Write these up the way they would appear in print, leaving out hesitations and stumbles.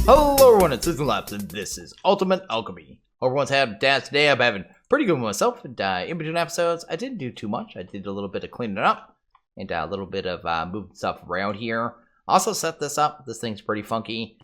Hello everyone, it's SystemCollapse and this is Ultimate Alchemy. Hope everyone's having a day today. I'm having pretty good with myself. And in between episodes, I didn't do too much. I did a little bit of cleaning it up and a little bit of moving stuff around here. Also set this up. This thing's pretty funky.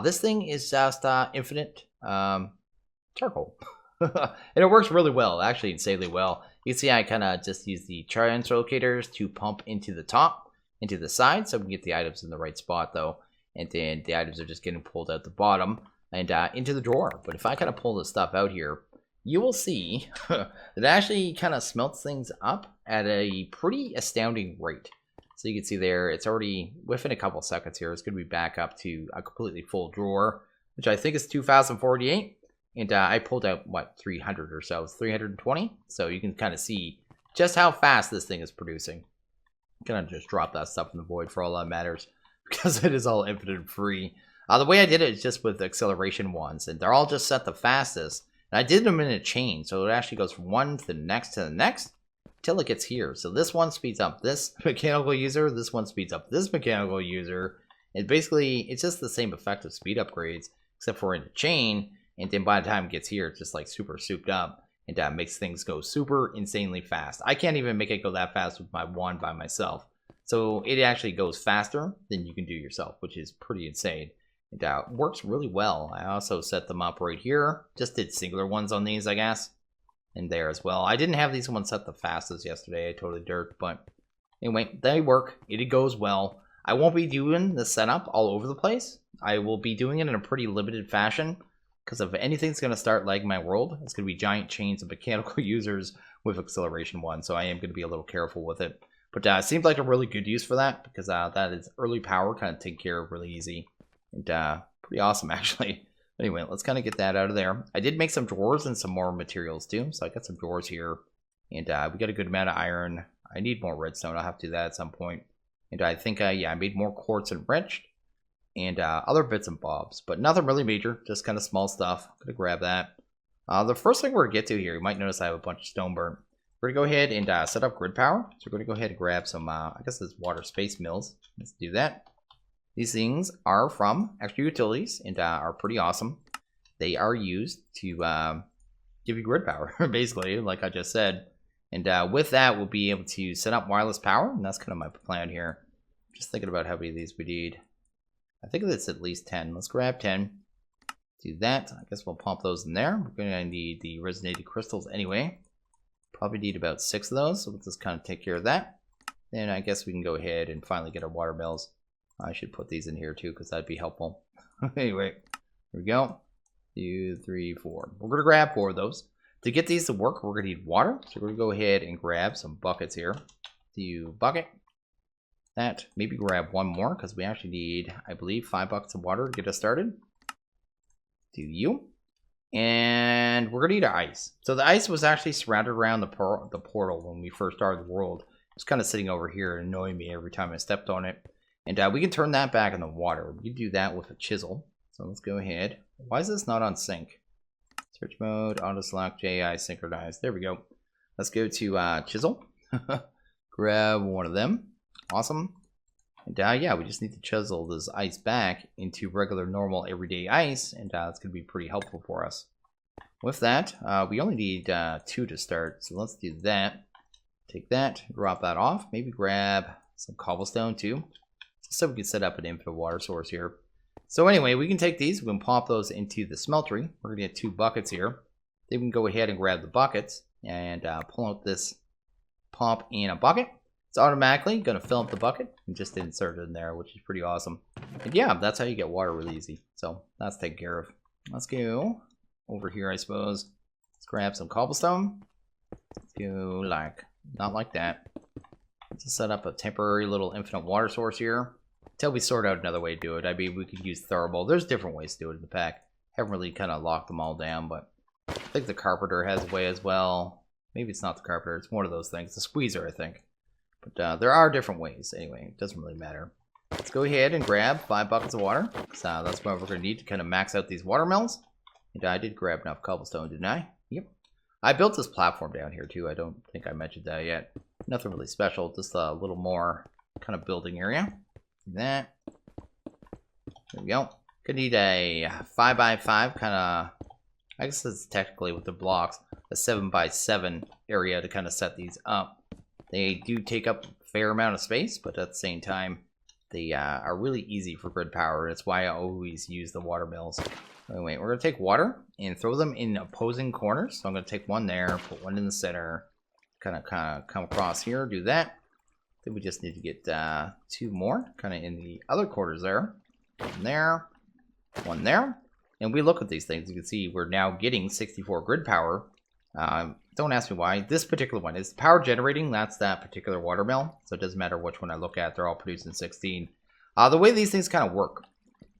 This thing is just infinite charcoal. And it works really well, actually insanely well. You can see I kind of just use the transfer locators to pump into the top, into the side, so we can get the items in the right spot though. And then the items are just getting pulled out the bottom and into the drawer. But if I kind of pull this stuff out here, you will see that it actually kind of smelts things up at a pretty astounding rate. So you can see there, it's already within a couple seconds here. It's going to be back up to a completely full drawer, which I think is 2048. And I pulled out, what, 300 or so. It's 320. So you can kind of see just how fast this thing is producing. I'm going to just drop that stuff in the void for all that matters, because it is all infinite free. The way I did it is just with acceleration ones, and they're all just set the fastest. And I did them in a chain, so it actually goes from one to the next until it gets here. So this one speeds up this mechanical user, this one speeds up this mechanical user. And basically, it's just the same effect of speed upgrades, except for in a chain. And then by the time it gets here, it's just like super souped up, and makes things go super insanely fast. I can't even make it go that fast with my wand by myself. So it actually goes faster than you can do yourself, which is pretty insane. It works really well. I also set them up right here. Just did singular ones on these, I guess. And there as well. I didn't have these ones set the fastest yesterday. I totally dirt. But anyway, they work. It goes well. I won't be doing the setup all over the place. I will be doing it in a pretty limited fashion. Because if anything's going to start lagging my world, it's going to be giant chains of mechanical users with acceleration one. So I am going to be a little careful with it. But it seems like a really good use for that, because that is early power, kind of take care of really easy. And pretty awesome, actually. Anyway, let's kind of get that out of there. I did make some drawers and some more materials, too. So I got some drawers here. And we got a good amount of iron. I need more redstone. I'll have to do that at some point. And I think, yeah, I made more quartz enriched. And other bits and bobs. But nothing really major. Just kind of small stuff. I'm going to grab that. The first thing we're going to get to here, you might notice I have a bunch of stone burnt. We're going to go ahead and set up grid power. So we're going to go ahead and grab some, I guess it's water space mills. Let's do that. These things are from extra utilities and are pretty awesome. They are used to give you grid power, basically, like I just said. And with that, we'll be able to set up wireless power. And that's kind of my plan here. Just thinking about how many of these we need. I think it's at least 10. Let's grab 10. Do that. I guess we'll pump those in there. We're going to need the resonated crystals anyway. Probably need about 6 of those, so let's just kind of take care of that. Then I guess we can go ahead and finally get our water mills. I should put these in here too, because that'd be helpful. Anyway, here we go. 2, 3, 4. We're going to grab 4 of those. To get these to work, we're going to need water. So we're going to go ahead and grab some buckets here. Do bucket. That. Maybe grab one more, because we actually need, I believe, 5 buckets of water to get us started. Do you. And we're going to need our ice. So the ice was actually surrounded around the portal when we first started the world. It's kind of sitting over here and annoying me every time I stepped on it. And we can turn that back in the water. We can do that with a chisel. So let's go ahead. Why is this not on sync? Search mode, auto select, JEI synchronized. There we go. Let's go to chisel. Grab one of them. Awesome. And yeah, we just need to chisel this ice back into regular, normal, everyday ice, and that's going to be pretty helpful for us. With that, we only need 2 to start, so let's do that. Take that, drop that off, maybe grab some cobblestone too, so we can set up an infinite water source here. So anyway, we can take these, we can pop those into the smeltery. We're going to get 2 buckets here. Then we can go ahead and grab the buckets and pull out this pump in a bucket. It's automatically going to fill up the bucket and just insert it in there, which is pretty awesome. And yeah, that's how you get water really easy. So that's taken care of. Let's go over here, I suppose. Let's grab some cobblestone. Let's go not like that. Let's just set up a temporary little infinite water source here until we sort out another way to do it. I mean, we could use thermal. There's different ways to do it in the pack. Haven't really kind of locked them all down, but I think the carpenter has a way as well. Maybe it's not the carpenter. It's one of those things. The squeezer, I think. But there are different ways. Anyway, it doesn't really matter. Let's go ahead and grab 5 buckets of water. So that's what we're going to need to kind of max out these water mills. And I did grab enough cobblestone, didn't I? Yep. I built this platform down here too. I don't think I mentioned that yet. Nothing really special. Just a little more kind of building area. That. There we go. Gonna need a 5x5 kind of, I guess it's technically with the blocks, a 7x7 area to kind of set these up. They do take up a fair amount of space, but at the same time, they are really easy for grid power. That's why I always use the water mills. Anyway, we're gonna take water and throw them in opposing corners. So I'm gonna take one there, put one in the center, kind of come across here, do that. Then we just need to get 2 more, kind of in the other quarters there. One there, one there. And we look at these things, you can see we're now getting 64 grid power. Don't ask me why. This particular one is power generating. That's that particular water mill. So it doesn't matter which one I look at. They're all producing 16. The way these things kind of work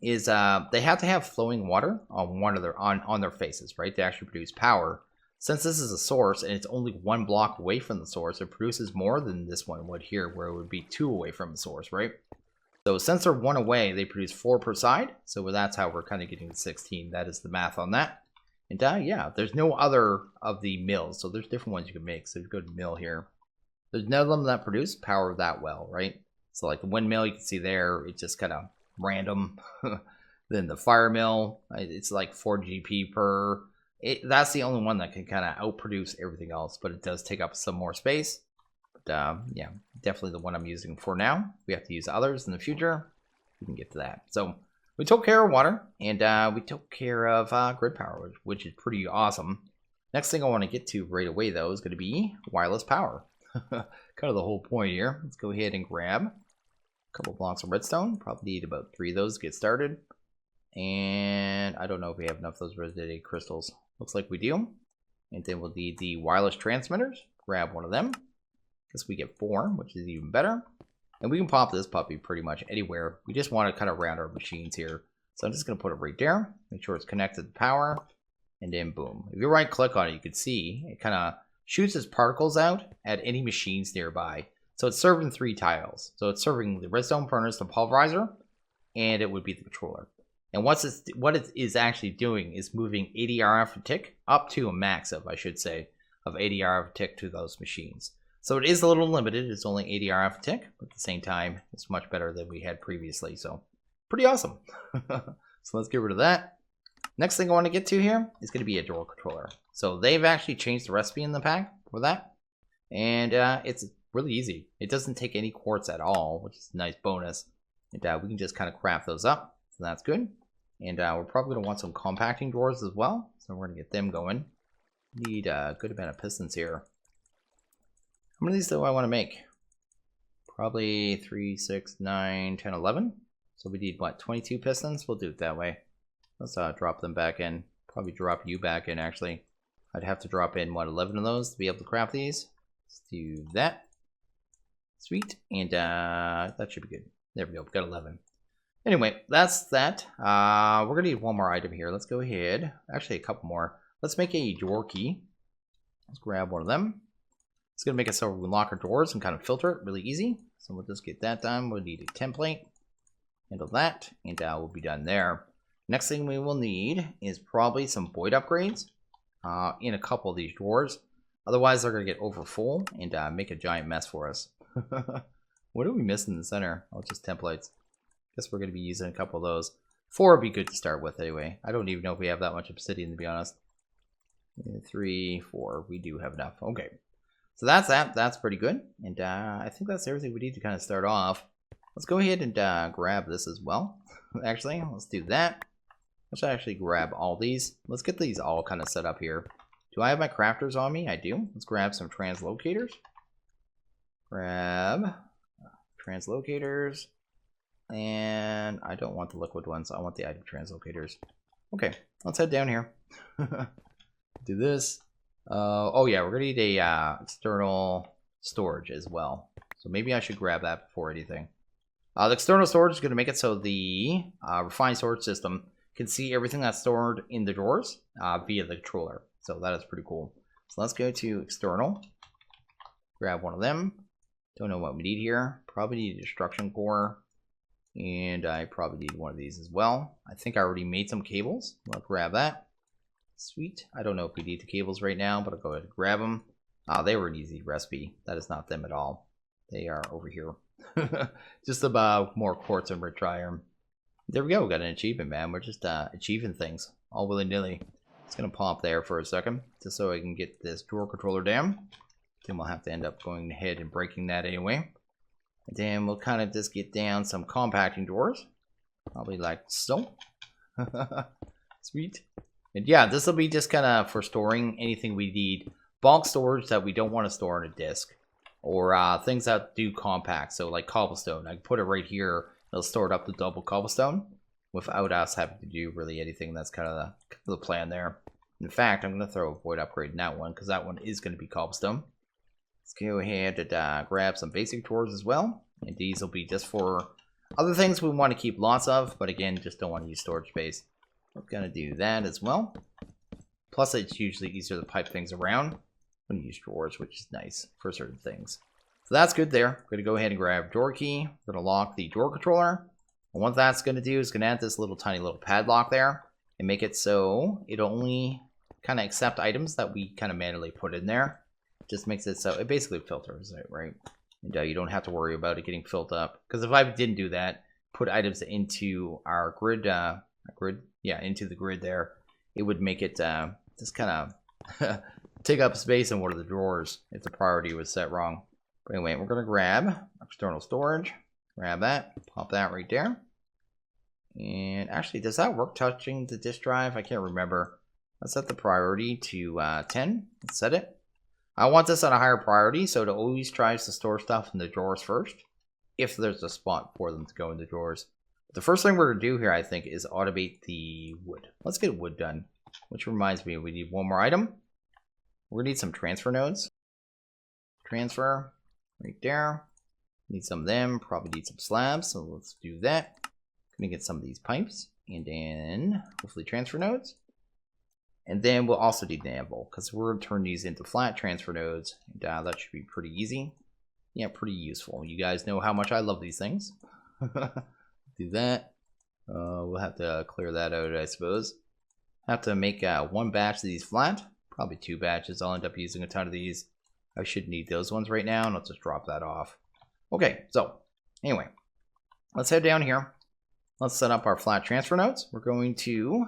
is they have to have flowing water on one of their on their faces, right? They actually produce power. Since this is a source and it's only 1 block away from the source, it produces more than this one would here, where it would be 2 away from the source, right? So since they're 1 away, they produce 4 per side. So that's how we're kind of getting to 16. That is the math on that. And yeah, there's no other of the mills. So there's different ones you can make. So if you go to mill here, there's none of them that produce power that well, right? So like the windmill you can see there, it's just kind of random. Then the fire mill, it's like 4 GP per. That's the only one that can kind of outproduce everything else, but it does take up some more space. But yeah, definitely the one I'm using for now. We have to use others in the future. We can get to that. So we took care of water, and we took care of grid power, which is pretty awesome. Next thing I want to get to right away, though, is going to be wireless power. Kind of the whole point here. Let's go ahead and grab a couple blocks of redstone. Probably need about 3 of those to get started. And I don't know if we have enough of those residue crystals. Looks like we do. And then we'll need the wireless transmitters. Grab one of them. Guess we get 4, which is even better. And we can pop this puppy pretty much anywhere. We just want to kind of round our machines here. So I'm just going to put it right there. Make sure it's connected to power. And then boom. If you right click on it, you can see it kind of shoots its particles out at any machines nearby. So it's serving 3 tiles. So it's serving the redstone furnace, the pulverizer, and it would be the controller. And what it is actually doing is moving 80 RF a tick up to a max of, I should say, of 80 RF a tick to those machines. So it is a little limited. It's only 80 RF a tick, but at the same time, it's much better than we had previously. So pretty awesome. So let's get rid of that. Next thing I want to get to here is going to be a door controller. So they've actually changed the recipe in the pack for that. And it's really easy. It doesn't take any quartz at all, which is a nice bonus. And we can just kind of craft those up. So that's good. And we're probably going to want some compacting doors as well. So we're going to get them going. Need a good amount of pistons here. How many of these do I want to make? Probably 3, 6, 9, 10, 11. So we need, what, 22 pistons? We'll do it that way. Let's drop them back in. Probably drop you back in, actually. I'd have to drop in, what, 11 of those to be able to craft these. Let's do that. Sweet. And that should be good. There we go. We've got 11. Anyway, that's that. We're going to need one more item here. Let's go ahead. Actually, a couple more. Let's make a door key. Let's grab one of them. It's going to make it so we can lock our doors and kind of filter it really easy. So we'll just get that done. We'll need a template. Handle that. And we'll be done there. Next thing we will need is probably some void upgrades in a couple of these drawers. Otherwise, they're going to get over full and make a giant mess for us. What do we miss in the center? Oh, just templates. Guess we're going to be using a couple of those. 4 would be good to start with anyway. I don't even know if we have that much obsidian, to be honest. 3, 4. We do have enough. Okay. So that's that. That's pretty good. And I think that's everything we need to kind of start off. Let's go ahead and grab this as well. Actually, let's do that. Let's actually grab all these. Let's get these all kind of set up here. Do I have my crafters on me? I do. Let's grab some translocators. Grab translocators. And I don't want the liquid ones. I want the item translocators. Okay, let's head down here. Do this. Oh yeah, we're gonna need a external storage as well. So maybe I should grab that before anything. The external storage is gonna make it so the refined storage system can see everything that's stored in the drawers via the controller. So that is pretty cool. So let's go to external. Grab one of them. Don't know what we need here. Probably need a destruction core. And I probably need one of these as well. I think I already made some cables. I'll grab that. Sweet. I don't know if we need the cables right now, but I'll go ahead and grab them. They were an easy recipe. That is not them at all. They are over here. Just about more quartz and rich iron. There we go. Got an achievement, man. We're just achieving things all willy-nilly. It's going to pop there for a second just so I can get this drawer controller down. Then we'll have to end up going ahead and breaking that anyway. And then we'll kind of just get down some compacting drawers. Probably like so. Sweet. And yeah, this will be just kind of for storing anything we need. Bulk storage that we don't want to store on a disk. Or things that do compact. So like cobblestone. I can put it right here. It'll store it up to double cobblestone without us having to do really anything. That's kind of the plan there. In fact, I'm going to throw a void upgrade in that one because that one is going to be cobblestone. Let's go ahead and grab some basic drawers as well. And these will be just for other things we want to keep lots of, but again, just don't want to use storage space. We're going to do that as well. Plus, it's usually easier to pipe things around when you use drawers, which is nice for certain things. So that's good there. I'm going to go ahead and grab drawer key. We're going to lock the drawer controller. And what that's going to do is going to add this tiny little padlock there and make it so it only kind of accept items that we kind of manually put in there. Just makes it so it basically filters it, right? And you don't have to worry about it getting filled up. Because if I didn't do that, put items into our grid, into the grid there, it would make it just kind of take up space in one of the drawers if the priority was set wrong. But anyway, we're going to grab external storage, grab that, pop that right there. And actually, does that work touching the disk drive? I can't remember. Let's set the priority to 10. Let's set it. I want this on a higher priority, so it always tries to store stuff in the drawers first, if there's a spot for them to go in the drawers. The first thing we're going to do here, I think, is automate the wood. Let's get wood done, which reminds me, we need one more item. We're going to need some transfer nodes. Transfer, right there. Need some of them, probably need some slabs, so let's do that. Going to get some of these pipes, and then hopefully transfer nodes. And then we'll also need an anvil, because we're going to turn these into flat transfer nodes. And that should be pretty easy. Yeah, pretty useful. You guys know how much I love these things. Do that. We'll have to clear that out, I suppose. Have to make one batch of these flat. Probably 2 batches. I'll end up using a ton of these. I should need those ones right now, and I'll just drop that off. Okay, so anyway, let's head down here. Let's set up our flat transfer nodes. We're going to,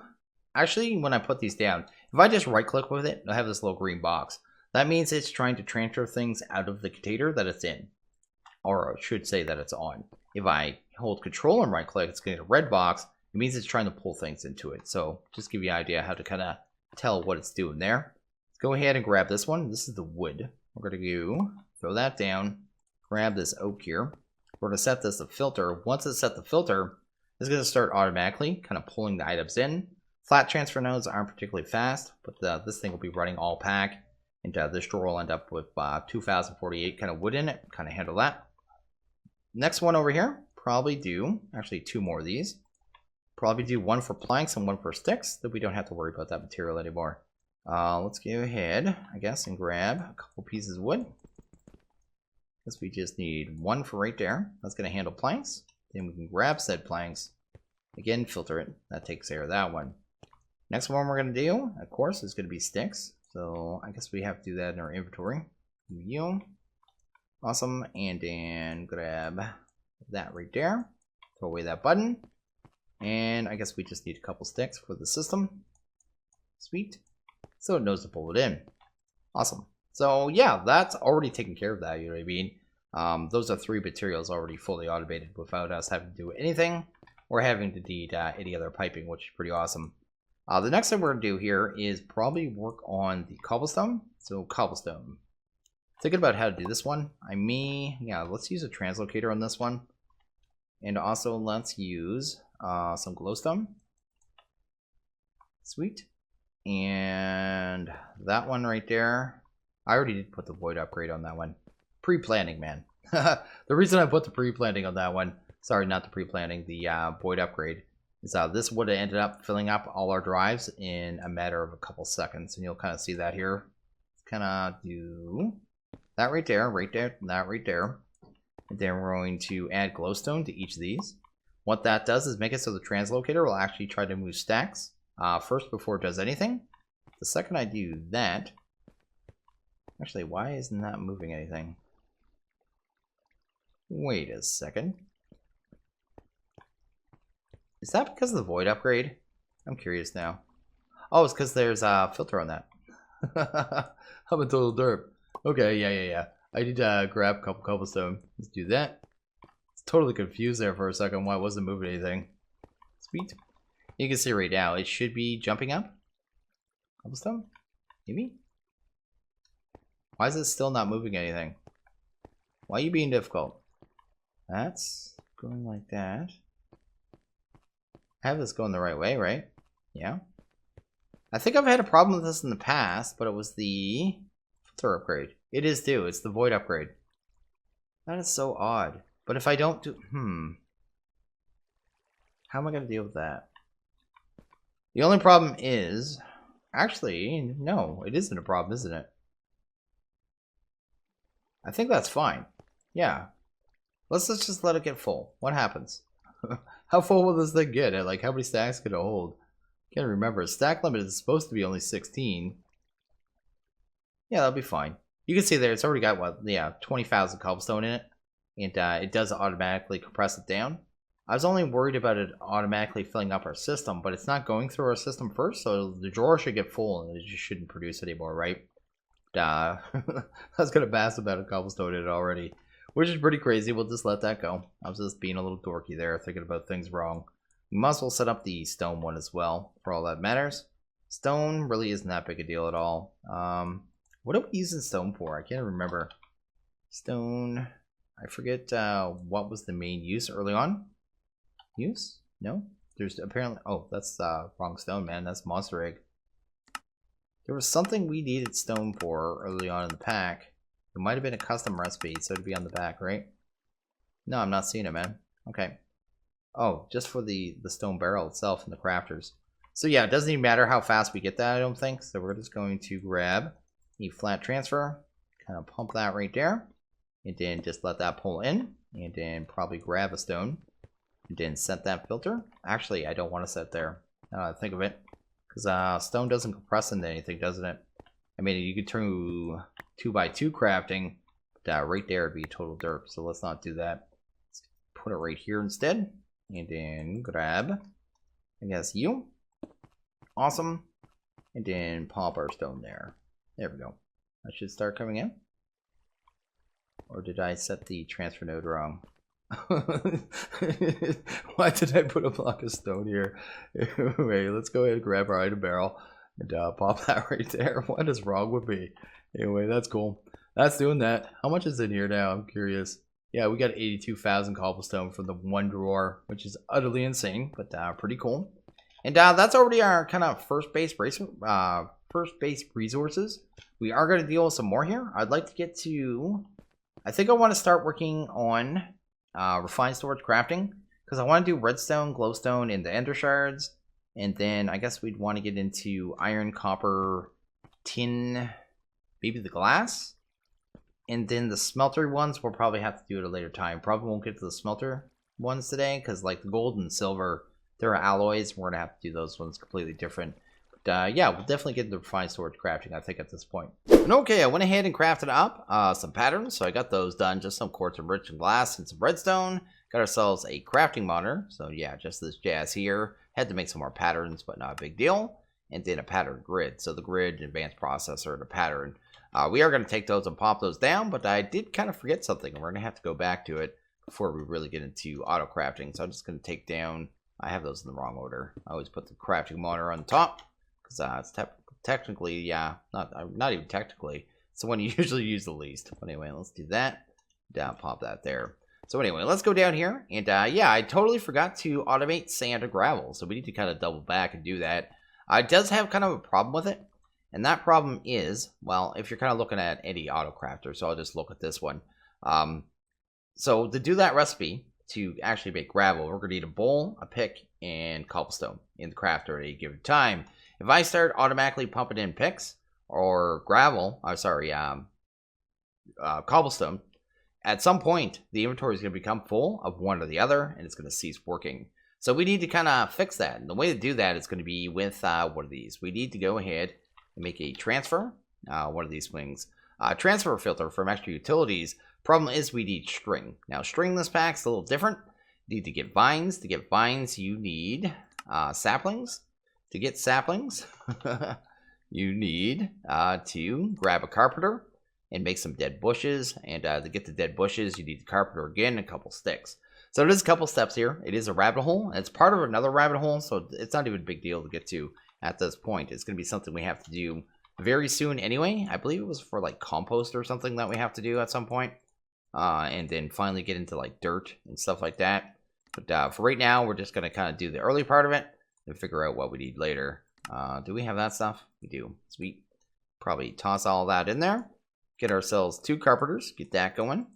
actually, when I put these down, if I just right click with it, I have this little green box. That means it's trying to transfer things out of the container that it's in. Or I should say that it's on. If I hold control and right click, it's getting a red box. It means it's trying to pull things into it. So just give you an idea how to kind of tell what it's doing there. Let's go ahead and grab this one. This is the wood. We're going to go throw that down. Grab this oak here. We're going to set this to filter. Once it's set to filter, it's going to start automatically kind of pulling the items in. Flat transfer nodes aren't particularly fast, but this thing will be running all pack. And this drawer will end up with 2048 kind of wood in it. Kind of handle that. Next one over here, probably do, actually 2 more of these. Probably do 1 for planks and 1 for sticks, that we don't have to worry about that material anymore. Let's go ahead, I guess, and grab a couple pieces of wood. Guess we just need 1 for right there. That's going to handle planks. Then we can grab said planks. Again, filter it. That takes care of that one. Next one we're going to do, of course, is going to be sticks. So I guess we have to do that in our inventory. You. Awesome. And then grab that right there. Throw away that button. And I guess we just need a couple sticks for the system. Sweet. So it knows to pull it in. Awesome. So yeah, that's already taken care of that, you know what I mean? Those are 3 materials already fully automated without us having to do anything or having to need any other piping, which is pretty awesome. The next thing we're going to do here is probably work on the cobblestone. So cobblestone. Thinking about how to do this one. Let's use a translocator on this one. And also let's use some glowstone. Sweet. And that one right there. I already did put the void upgrade on that one. Pre-planning, man. The reason I put the pre-planning on that one, sorry, not the pre-planning, the void upgrade, is this would have ended up filling up all our drives in a matter of a couple seconds. And you'll kind of see that here. Kind of do that right there, that right there. And then we're going to add glowstone to each of these. What that does is make it so the translocator will actually try to move stacks first before it does anything. The second I do that, actually, why isn't that moving anything? Wait a second. Is that because of the void upgrade? I'm curious now. Oh, it's because there's a filter on that. I'm a total derp. Okay, yeah. I need to grab a couple cobblestone. Let's do that. It's totally confused there for a second why it wasn't moving anything. Sweet. You can see right now it should be jumping up. Cobblestone? Maybe? Why is it still not moving anything? Why are you being difficult? That's going like that. I have this going the right way, right? Yeah. I think I've had a problem with this in the past, but it was the filter upgrade. It is too. It's the void upgrade. That is so odd. But if I don't do... How am I going to deal with that? The only problem is... Actually, no. It isn't a problem, isn't it? I think that's fine. Yeah. Let's just let it get full. What happens? How full will this thing get? Like, how many stacks can it hold? Can't remember. Stack limit is supposed to be only 16. Yeah, that'll be fine. You can see there, it's already got, what, yeah, 20,000 cobblestone in it. And it does automatically compress it down. I was only worried about it automatically filling up our system, but it's not going through our system first, so the drawer should get full and it just shouldn't produce anymore, right? That's got a massive amount of cobblestone in it already, which is pretty crazy. We'll just let that go. I was just being a little dorky there, thinking about things wrong. We might as well set up the stone one as well, for all that matters. Stone really isn't that big a deal at all. What are we using stone for? I can't remember. Stone, I forget what was the main use early on. Use? No? There's apparently, oh, that's wrong stone, man. That's monster egg. There was something we needed stone for early on in the pack. It might have been a custom recipe, so it'd be on the back, right? No, I'm not seeing it, man. Okay. Oh, just for the stone barrel itself and the crafters. So yeah, it doesn't even matter how fast we get that, I don't think. So we're just going to grab the flat transfer, kind of pump that right there, and then just let that pull in, and then probably grab a stone, and then set that filter. Actually, I don't want to set there, now that I think of it, because stone doesn't compress into anything, doesn't it? I mean, you could turn 2x2 crafting, but right there would be total derp, so let's not do that. Let's put it right here instead, and then grab, I guess, you. Awesome. And then pop our stone there. There we go. That should start coming in. Or did I set the transfer node wrong? Why did I put a block of stone here? Anyway, let's go ahead and grab our item barrel and pop that right there. What is wrong with me? Anyway, that's cool. That's doing that. How much is in here now? I'm curious. Yeah, we got 82,000 cobblestone from the one drawer, which is utterly insane, but pretty cool. And that's already our kind of first base resources. We are going to deal with some more here. I'd like to get to... I think I want to start working on refined storage crafting, because I want to do redstone, glowstone, and the ender shards. And then I guess we'd want to get into iron, copper, tin, maybe the glass. And then the smelter ones, we'll probably have to do at a later time. Probably won't get to the smelter ones today, because like the gold and silver, there are alloys. We're going to have to do those ones completely different. But yeah, we'll definitely get into refined storage crafting, I think, at this point. And okay, I went ahead and crafted up some patterns. So I got those done. Just some quartz enriched glass and some redstone. Got ourselves a crafting monitor. So yeah, just this jazz here. Had to make some more patterns, but not a big deal. And then a pattern grid. So the grid, advanced processor, the pattern. We are going to take those and pop those down, but I did kind of forget something. We're going to have to go back to it before we really get into auto crafting. So I'm just going to take down... I have those in the wrong order. I always put the crafting monitor on the top, because it's technically, yeah, not even technically. It's the one you usually use the least. But anyway, let's do that. Down, pop that there. So anyway, let's go down here. And yeah, I totally forgot to automate sand or gravel. So we need to kind of double back and do that. It does have kind of a problem with it. And that problem is, well, if you're kind of looking at any auto crafter, so I'll just look at this one. So to do that recipe, to actually make gravel, we're going to need a bowl, a pick, and cobblestone in the crafter at any given time. If I start automatically pumping in picks or gravel, cobblestone, at some point the inventory is going to become full of one or the other, and it's going to cease working. So we need to kind of fix that. And the way to do that is going to be with one of these. We need to go ahead and make a transfer, one of these things. Transfer filter from extra utilities. Problem is we need string. Now string this pack's a little different. need to get vines. To get vines, you need saplings. To get saplings, you need to grab a carpenter and make some dead bushes. And to get the dead bushes, you need the carpenter again, and a couple sticks. So there's a couple steps here. It is a rabbit hole. And it's part of another rabbit hole, so it's not even a big deal to get to at this point. It's going to be something we have to do very soon anyway. I believe it was for like compost or something that we have to do at some point. And then finally get into like dirt and stuff like that. But for right now, we're just going to kind of do the early part of it and figure out what we need later. Do we have that stuff? We do. Sweet. Probably toss all that in there. Get ourselves 2 carpenters. Get that going.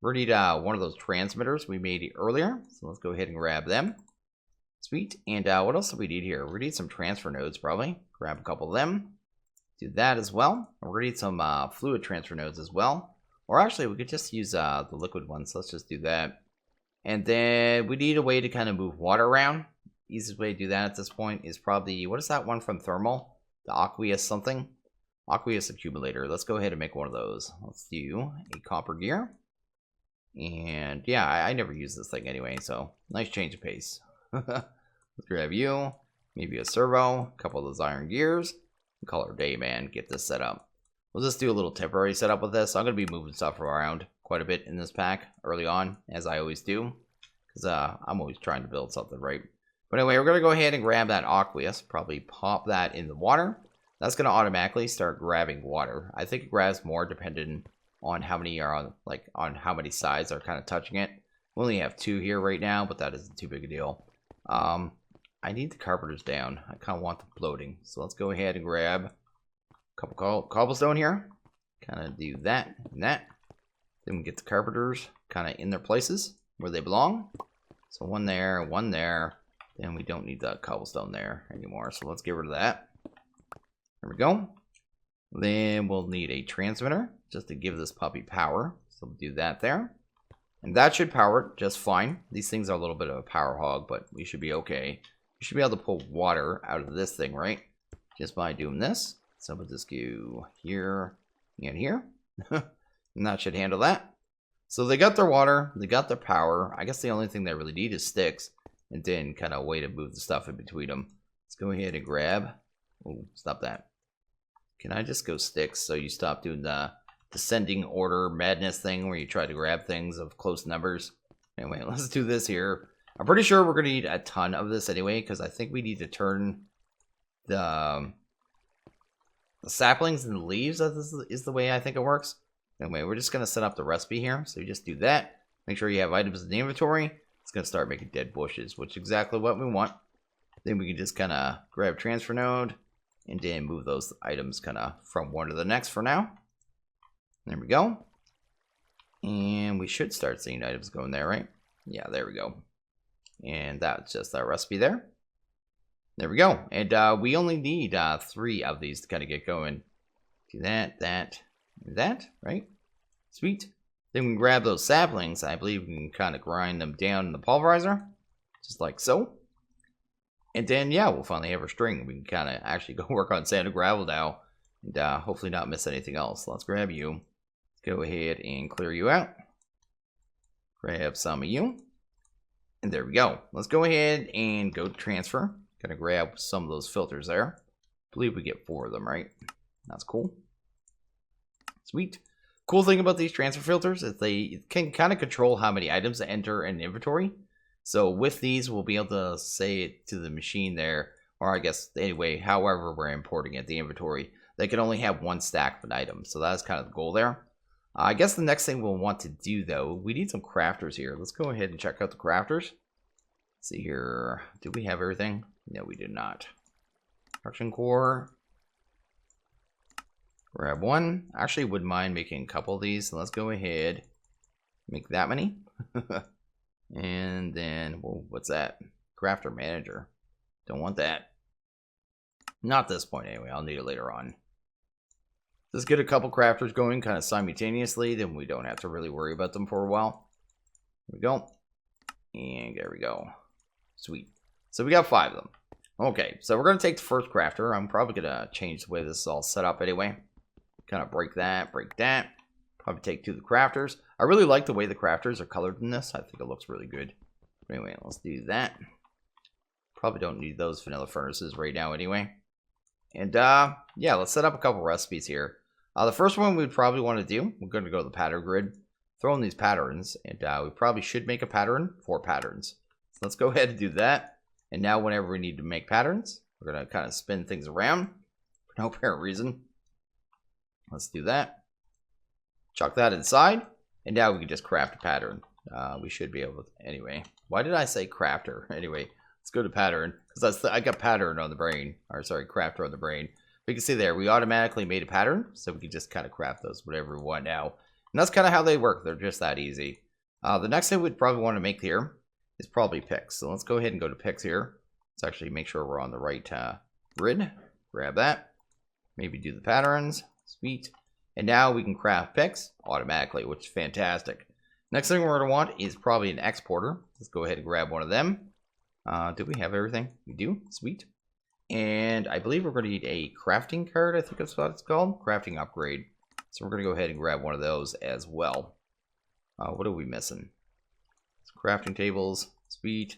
We're going to need one of those transmitters we made earlier. So let's go ahead and grab them. Sweet. And what else do we need here? We're going to need some transfer nodes probably. Grab a couple of them. Do that as well. And we're going to need some fluid transfer nodes as well. Or actually, we could just use the liquid ones. So let's just do that. And then we need a way to kind of move water around. Easiest way to do that at this point is probably, what is that one from thermal? The aqueous something? Aqueous accumulator. Let's go ahead and make one of those. Let's do a copper gear. And yeah, I never use this thing anyway, so nice change of pace. Let's grab you, maybe a servo, a couple of those iron gears, and call it a day, man. Get this set up. We'll just do a little temporary setup with this. I'm going to be moving stuff around quite a bit in this pack early on, as I always do, because I'm always trying to build something, right? But anyway, we're going to go ahead and grab that aqueous, probably pop that in the water. That's going to automatically start grabbing water. I think it grabs more depending on how many are on, like, on how many sides are kind of touching it. We only have 2 here right now, but that isn't too big a deal. I need the carpenters down. I kind of want them floating. So let's go ahead and grab a couple cobblestone here. Kind of do that and that. Then we get the carpenters kind of in their places where they belong. So one there, one there. Then we don't need that cobblestone there anymore. So let's get rid of that. There we go. Then we'll need a transmitter just to give this puppy power. So we'll do that there. And that should power it just fine. These things are a little bit of a power hog, but we should be okay. We should be able to pull water out of this thing, right? Just by doing this. So we'll just go here and here. And that should handle that. So they got their water. They got their power. I guess the only thing they really need is sticks. And then kind of a way to move the stuff in between them. Let's go ahead and grab. Oh, stop that. Can I just go sticks so you stop doing the descending order madness thing where you try to grab things of close numbers? Anyway, let's do this here. I'm pretty sure we're going to need a ton of this anyway, because I think we need to turn the saplings and the leaves. This is the way I think it works. Anyway, we're just going to set up the recipe here. So you just do that. Make sure you have items in the inventory. It's going to start making dead bushes, which is exactly what we want. Then we can just kind of grab transfer node and then move those items kind of from one to the next for now. There we go. And we should start seeing items going there, right? Yeah, there we go. And that's just our recipe there. There we go. And we only need 3 of these to kind of get going. Do that, that, and that, right? Sweet. Then we can grab those saplings. I believe we can kind of grind them down in the pulverizer. Just like so. And then, yeah, we'll finally have our string. We can kind of actually go work on sand and gravel now. And hopefully not miss anything else. Let's grab you. Let's go ahead and clear you out. Grab some of you. And there we go. Let's go ahead and go to transfer. Gonna grab some of those filters there. I believe we get 4 of them, right? That's cool. Sweet. Cool thing about these transfer filters is they can kind of control how many items to enter in inventory. So with these, we'll be able to say it to the machine there, or I guess anyway, however we're importing it, the inventory, they can only have 1 stack of an item. So that's kind of the goal there. I guess the next thing we'll want to do though, we need some crafters here. Let's go ahead and check out the crafters. Let's see here. Do we have everything? No, we did not. Construction core. Grab 1. Actually, wouldn't mind making a couple of these. So let's go ahead. Make that many. And then, well, what's that? Crafter manager. Don't want that. Not this point anyway. I'll need it later on. Let's get a couple crafters going kind of simultaneously. Then we don't have to really worry about them for a while. There we go. And there we go. Sweet. So we got 5 of them. Okay, so we're going to take the first crafter. I'm probably going to change the way this is all set up anyway. Kind of break that, break that. Probably take 2 of the crafters. I really like the way the crafters are colored in this. I think it looks really good. But anyway, let's do that. Probably don't need those vanilla furnaces right now anyway. And yeah, let's set up a couple recipes here. The first one we'd probably want to do, we're going to go to the pattern grid, throw in these patterns, and we probably should make a pattern for patterns. So let's go ahead and do that. And now whenever we need to make patterns, we're going to kind of spin things around for no apparent reason. Let's do that. Chuck that inside, and now we can just craft a pattern. We should be able to, anyway. Why did I say crafter? Anyway, let's go to pattern, because I got pattern on the brain, or sorry, crafter on the brain. We can see there, we automatically made a pattern, so we can just kind of craft those whatever we want now. And that's kind of how they work. They're just that easy. The next thing we'd probably want to make here is probably picks. So let's go ahead and go to picks here. Let's actually make sure we're on the right grid. Grab that. Maybe do the patterns. Sweet. And now we can craft picks automatically, which is fantastic. Next thing we're going to want is probably an exporter. Let's go ahead and grab one of them. Do we have everything? We do. Sweet. And I believe we're going to need a crafting card. I think that's what it's called. Crafting upgrade. So we're going to go ahead and grab one of those as well. What are we missing? Crafting tables. Sweet.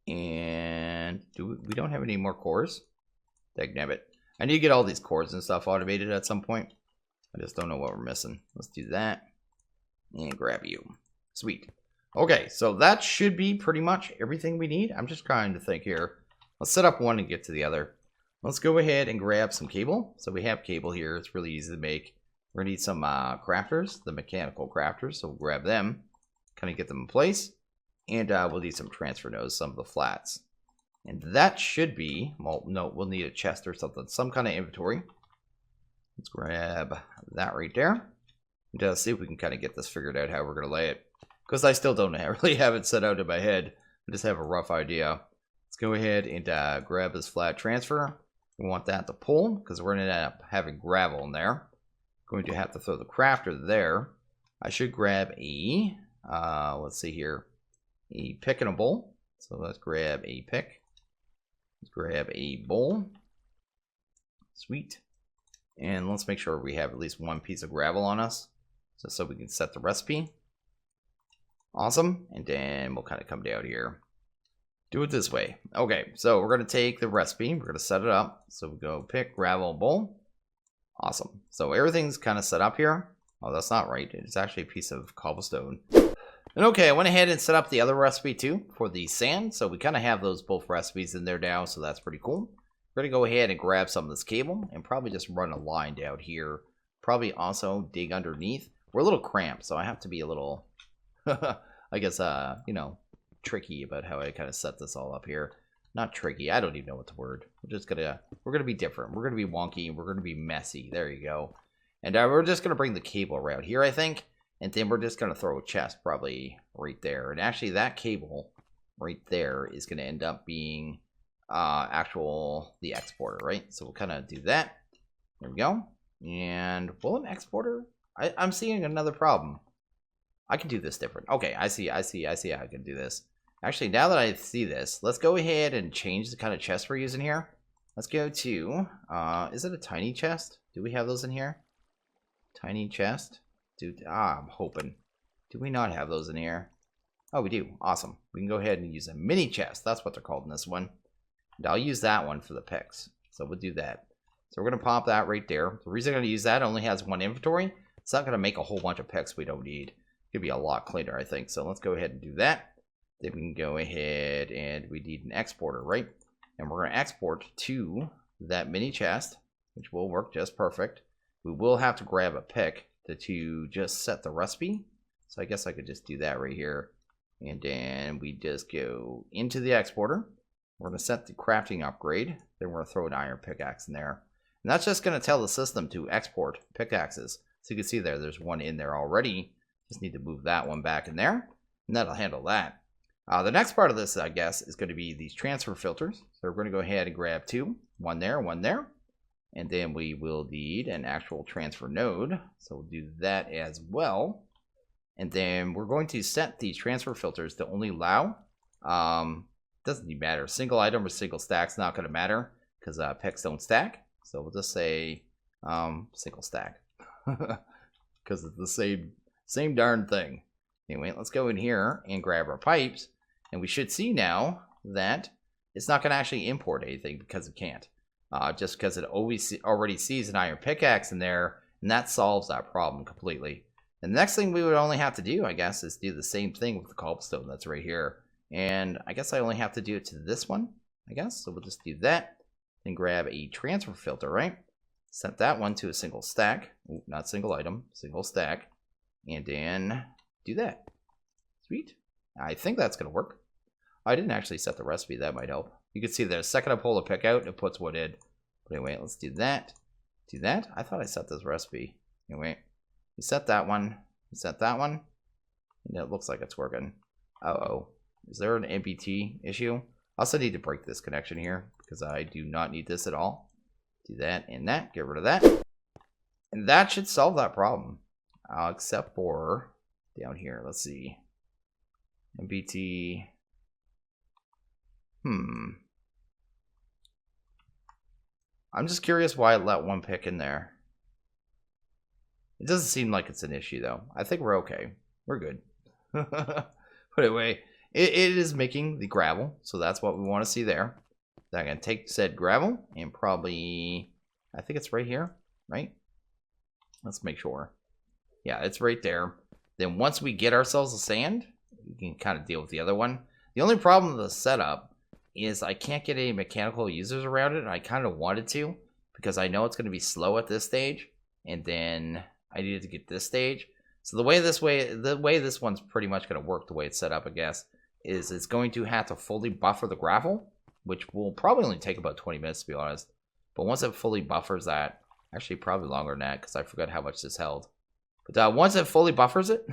And we don't have any more cores? Dagnabbit. I need to get all these cores and stuff automated at some point. I just don't know what we're missing. Let's do that. And grab you. Sweet. Okay, so that should be pretty much everything we need. I'm just trying to think here. Let's set up one and get to the other. Let's go ahead and grab some cable. So we have cable here. It's really easy to make. We're going to need some crafters, the mechanical crafters. So we'll grab them, kind of get them in place. And we'll need some transfer nodes, some of the flats. And that should be, well, no, we'll need a chest or something, some kind of inventory. Let's grab that right there. And see if we can kind of get this figured out how we're going to lay it. Because I still don't really have it set out in my head. I just have a rough idea. Let's go ahead and grab this flat transfer. We want that to pull because we're going to end up having gravel in there. Going to have to throw the crafter there. I should grab a, let's see here, a pick and a bowl. So let's grab a pick. Let's grab a bowl. Sweet. And let's make sure we have at least one piece of gravel on us. Just so we can set the recipe. Awesome. And then we'll kind of come down here. Do it this way. Okay, so we're going to take the recipe. We're going to set it up. So we go pick, gravel, bowl. Awesome. So everything's kind of set up here. Oh, that's not right. It's actually a piece of cobblestone. And okay, I went ahead and set up the other recipe too for the sand. So we kind of have those both recipes in there now. So that's pretty cool. We're going to go ahead and grab some of this cable and probably just run a line down here. Probably also dig underneath. We're a little cramped, so I have to be a little, I guess, you know, tricky about how I kind of set this all up here. Not tricky. I don't even know what the word. We're gonna be different. We're gonna be wonky. We're gonna be messy. There you go. And we're just gonna bring the cable around here, I think, and then we're just gonna throw a chest probably right there. And actually, that cable right there is gonna end up being the exporter, right? So we'll kind of do that. There we go. And will an exporter? I'm seeing another problem. I can do this different. Okay, I see how I can do this. Actually, now that I see this, let's go ahead and change the kind of chest we're using here. Let's go to, is it a tiny chest? Do we have those in here? Tiny chest? I'm hoping. Do we not have those in here? Oh, we do. Awesome. We can go ahead and use a mini chest. That's what they're called in this one. And I'll use that one for the picks. So we'll do that. So we're going to pop that right there. The reason I'm going to use that, it only has one inventory. It's not going to make a whole bunch of picks we don't need. It'll be a lot cleaner, I think. So let's go ahead and do that. Then we can go ahead and we need an exporter, right? And we're going to export to that mini chest, which will work just perfect. We will have to grab a pick to just set the recipe. So I guess I could just do that right here. And then we just go into the exporter. We're going to set the crafting upgrade. Then we're going to throw an iron pickaxe in there. And that's just going to tell the system to export pickaxes. So you can see there's one in there already. Just need to move that one back in there. And that'll handle that. The next part of this, I guess, is going to be these transfer filters. So we're going to go ahead and grab two. One there, one there. And then we will need an actual transfer node. So we'll do that as well. And then we're going to set these transfer filters to only allow, doesn't even matter, single item or single stack's not going to matter because picks don't stack. So we'll just say single stack because it's the same darn thing. Anyway, let's go in here and grab our pipes. And we should see now that it's not going to actually import anything because it can't. Just because it already sees an iron pickaxe in there, and that solves that problem completely. And the next thing we would only have to do, I guess, is do the same thing with the cobblestone that's right here. And I guess I only have to do it to this one, I guess. So we'll just do that. Then grab a transfer filter, right? Set that one to a single stack. Ooh, not single item, single stack. And then do that. Sweet. I think that's going to work. I didn't actually set the recipe. That might help. You can see the second I pull the pick out, it puts wood in. But anyway, let's do that. Do that. I thought I set this recipe. Anyway, we set that one. We set that one. And it looks like it's working. Uh-oh. Is there an MBT issue? I also need to break this connection here because I do not need this at all. Do that and that. Get rid of that. And that should solve that problem. Except for down here. Let's see. MBT. I'm just curious why it let one pick in there. It doesn't seem like it's an issue though. I think we're okay. We're good. But anyway, it is making the gravel, so that's what we want to see there. Then I'm going to take said gravel and probably, I think it's right here, right? Let's make sure. Yeah, it's right there. Then once we get ourselves the sand, we can kind of deal with the other one. The only problem with the setup is I can't get any mechanical users around it, and I kind of wanted to because I know it's going to be slow at this stage, and then I needed to get this stage. So the way this one's pretty much going to work, the way it's set up, I guess, is it's going to have to fully buffer the gravel, which will probably only take about 20 minutes to be honest. But once it fully buffers that, actually probably longer than that because I forgot how much this held. But once it fully buffers it,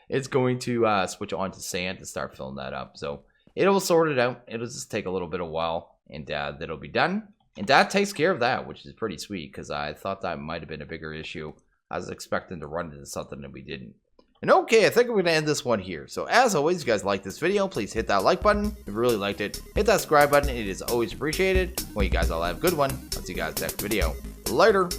it's going to switch on to sand to start filling that up. So it'll sort it out. It'll just take a little bit of while, and that'll be done. And that takes care of that, which is pretty sweet because I thought that might have been a bigger issue. I was expecting to run into something that we didn't. And okay, I think we're going to end this one here. So as always, if you guys like this video, please hit that like button. If you really liked it, hit that subscribe button. It is always appreciated. Well, you guys all have a good one. I'll see you guys next video. Later.